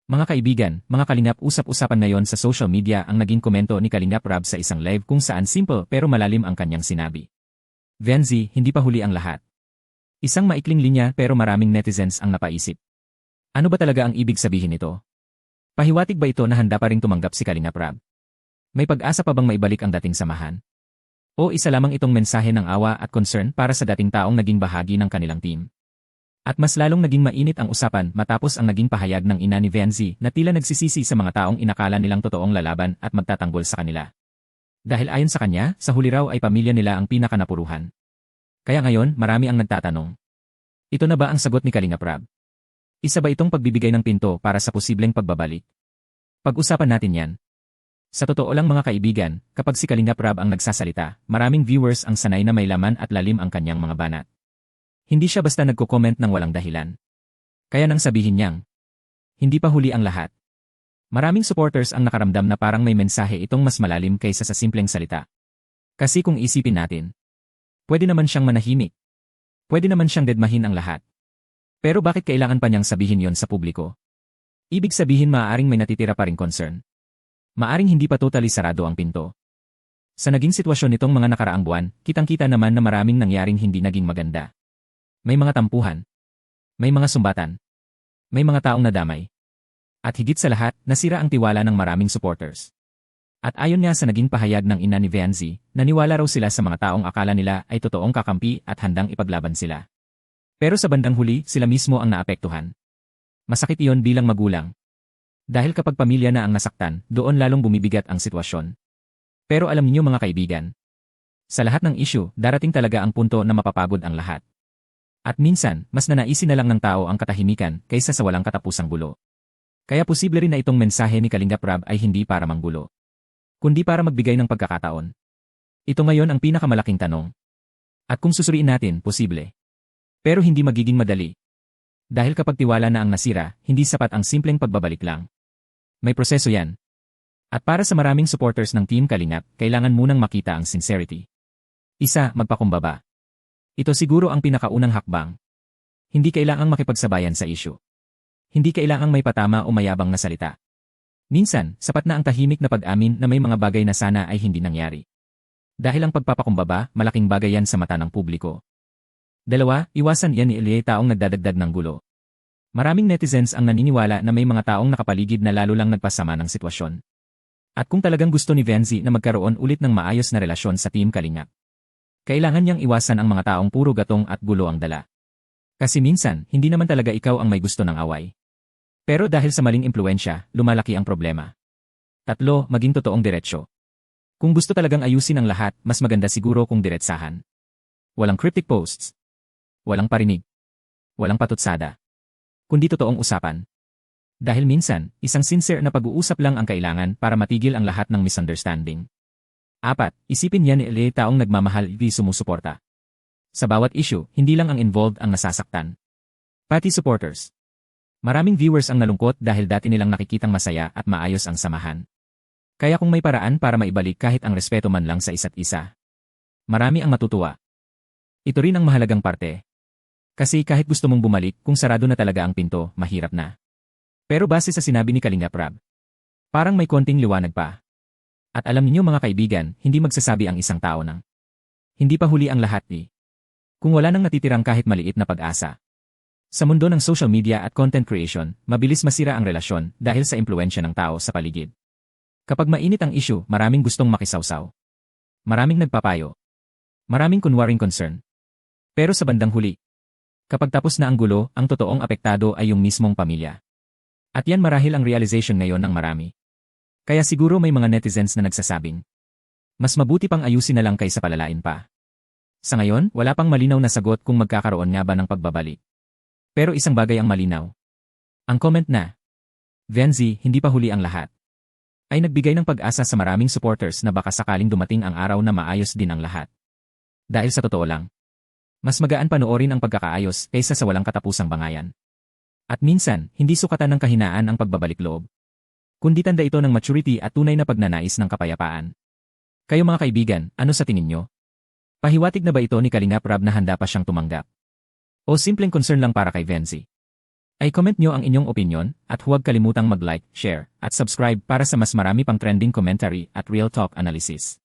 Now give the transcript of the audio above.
Mga kaibigan, mga Kalingap, usap-usapan ngayon sa social media ang naging komento ni Kalingap Rab sa isang live kung saan simple pero malalim ang kanyang sinabi. Venzi, hindi pa huli ang lahat. Isang maikling linya pero maraming netizens ang napaisip. Ano ba talaga ang ibig sabihin nito? Pahiwatig ba ito na handa pa ring tumanggap si Kalingap Rab? May pag-asa pa bang maibalik ang dating samahan? O isa lamang itong mensahe ng awa at concern para sa dating taong naging bahagi ng kanilang team? At mas lalong naging mainit ang usapan matapos ang naging pahayag ng ina ni Venzi na tila nagsisisi sa mga taong inakala nilang totoong lalaban at magtatanggol sa kanila. Dahil ayon sa kanya, sa huli raw ay pamilya nila ang pinakanapuruhan. Kaya ngayon, marami ang nagtatanong. Ito na ba ang sagot ni Kalingap Rab? Isa ba itong pagbibigay ng pinto para sa posibleng pagbabalik? Pag-usapan natin yan. Sa totoo lang mga kaibigan, kapag si Kalingap Rab ang nagsasalita, maraming viewers ang sanay na may laman at lalim ang kanyang mga banat. Hindi siya basta nagko-comment ng walang dahilan. Kaya nang sabihin niyang, hindi pa huli ang lahat. Maraming supporters ang nakaramdam na parang may mensahe itong mas malalim kaysa sa simpleng salita. Kasi kung isipin natin, pwede naman siyang manahimik. Pwede naman siyang dedmahin ang lahat. Pero bakit kailangan pa niyang sabihin yon sa publiko? Ibig sabihin maaaring may natitira pa ring concern. Maaring hindi pa totally sarado ang pinto. Sa naging sitwasyon nitong mga nakaraang buwan, kitang-kita naman na maraming nangyaring hindi naging maganda. May mga tampuhan. May mga sumbatan. May mga taong nadamay. At higit sa lahat, nasira ang tiwala ng maraming supporters. At ayon nga sa naging pahayag ng ina ni Venzi, naniwala raw sila sa mga taong akala nila ay totoong kakampi at handang ipaglaban sila. Pero sa bandang huli, sila mismo ang naapektuhan. Masakit iyon bilang magulang. Dahil kapag pamilya na ang nasaktan, doon lalong bumibigat ang sitwasyon. Pero alam niyo mga kaibigan, sa lahat ng issue, darating talaga ang punto na mapapagod ang lahat. At minsan, mas nanaisin na lang ng tao ang katahimikan kaysa sa walang katapusang gulo. Kaya posible rin na itong mensahe ni Kalingap Rab ay hindi para manggulo, kundi para magbigay ng pagkakataon. Ito ngayon ang pinakamalaking tanong. At kung susuriin natin, posible. Pero hindi magiging madali. Dahil kapag tiwala na ang nasira, hindi sapat ang simpleng pagbabalik lang. May proseso yan. At para sa maraming supporters ng Team Kalingap, kailangan munang makita ang sincerity. Isa, magpakumbaba. Ito siguro ang pinakaunang hakbang. Hindi kailangang makipagsabayan sa issue. Hindi kailangang may patama o mayabang na salita. Minsan, sapat na ang tahimik na pag-amin na may mga bagay na sana ay hindi nangyari. Dahil ang pagpapakumbaba, malaking bagay yan sa mata ng publiko. Dalawa, iwasan yan ni Elie taong nagdadagdag ng gulo. Maraming netizens ang naniniwala na may mga taong nakapaligid na lalo lang nagpasama ng sitwasyon. At kung talagang gusto ni Venzi na magkaroon ulit ng maayos na relasyon sa Team Kalingap, kailangan niyang iwasan ang mga taong puro gatong at gulo ang dala. Kasi minsan, hindi naman talaga ikaw ang may gusto ng away. Pero dahil sa maling impluensya, lumalaki ang problema. Tatlo, maging totoong diretsyo. Kung gusto talagang ayusin ang lahat, mas maganda siguro kung diretsahan. Walang cryptic posts. Walang parinig. Walang patutsada. Kundi totoong usapan. Dahil minsan, isang sincere na pag-uusap lang ang kailangan para matigil ang lahat ng misunderstanding. 4. Isipin yan ni Elie taong nagmamahal di sumusuporta. Sa bawat issue, hindi lang ang involved ang nasasaktan. Pati supporters. Maraming viewers ang nalungkot dahil dati nilang nakikitang masaya at maayos ang samahan. Kaya kung may paraan para maibalik kahit ang respeto man lang sa isa't isa, marami ang matutuwa. Ito rin ang mahalagang parte. Kasi kahit gusto mong bumalik, kung sarado na talaga ang pinto, mahirap na. Pero base sa sinabi ni Kalingap Rab, parang may konting liwanag pa. At alam niyo mga kaibigan, hindi magsasabi ang isang tao ng hindi pa huli ang lahat kung wala nang natitirang kahit maliit na pag-asa. Sa mundo ng social media at content creation, mabilis masira ang relasyon dahil sa impluensya ng tao sa paligid. Kapag mainit ang issue, maraming gustong makisawsaw. Maraming nagpapayo. Maraming kunwaring concern. Pero sa bandang huli, kapag tapos na ang gulo, ang totoong apektado ay yung mismong pamilya. At yan marahil ang realization ngayon ng marami. Kaya siguro may mga netizens na nagsasabing, mas mabuti pang ayusin na lang kaysa palalain pa. Sa ngayon, wala pang malinaw na sagot kung magkakaroon nga ba ng pagbabalik. Pero isang bagay ang malinaw. Ang comment na, Venzi, hindi pa huli ang lahat, ay nagbigay ng pag-asa sa maraming supporters na baka sakaling dumating ang araw na maayos din ang lahat. Dahil sa totoo lang, mas magaan panoorin ang pagkakaayos kaysa sa walang katapusang bangayan. At minsan, hindi sukatan ng kahinaan ang pagbabalik loob, kundi tanda ito ng maturity at tunay na pagnanais ng kapayapaan. Kayo mga kaibigan, ano sa tingin nyo? Pahiwatig na ba ito ni Kalingap Rab na handa pa siyang tumanggap? O simpleng concern lang para kay Venzi? Ay comment nyo ang inyong opinion, at huwag kalimutang mag-like, share, at subscribe para sa mas marami pang trending commentary at real talk analysis.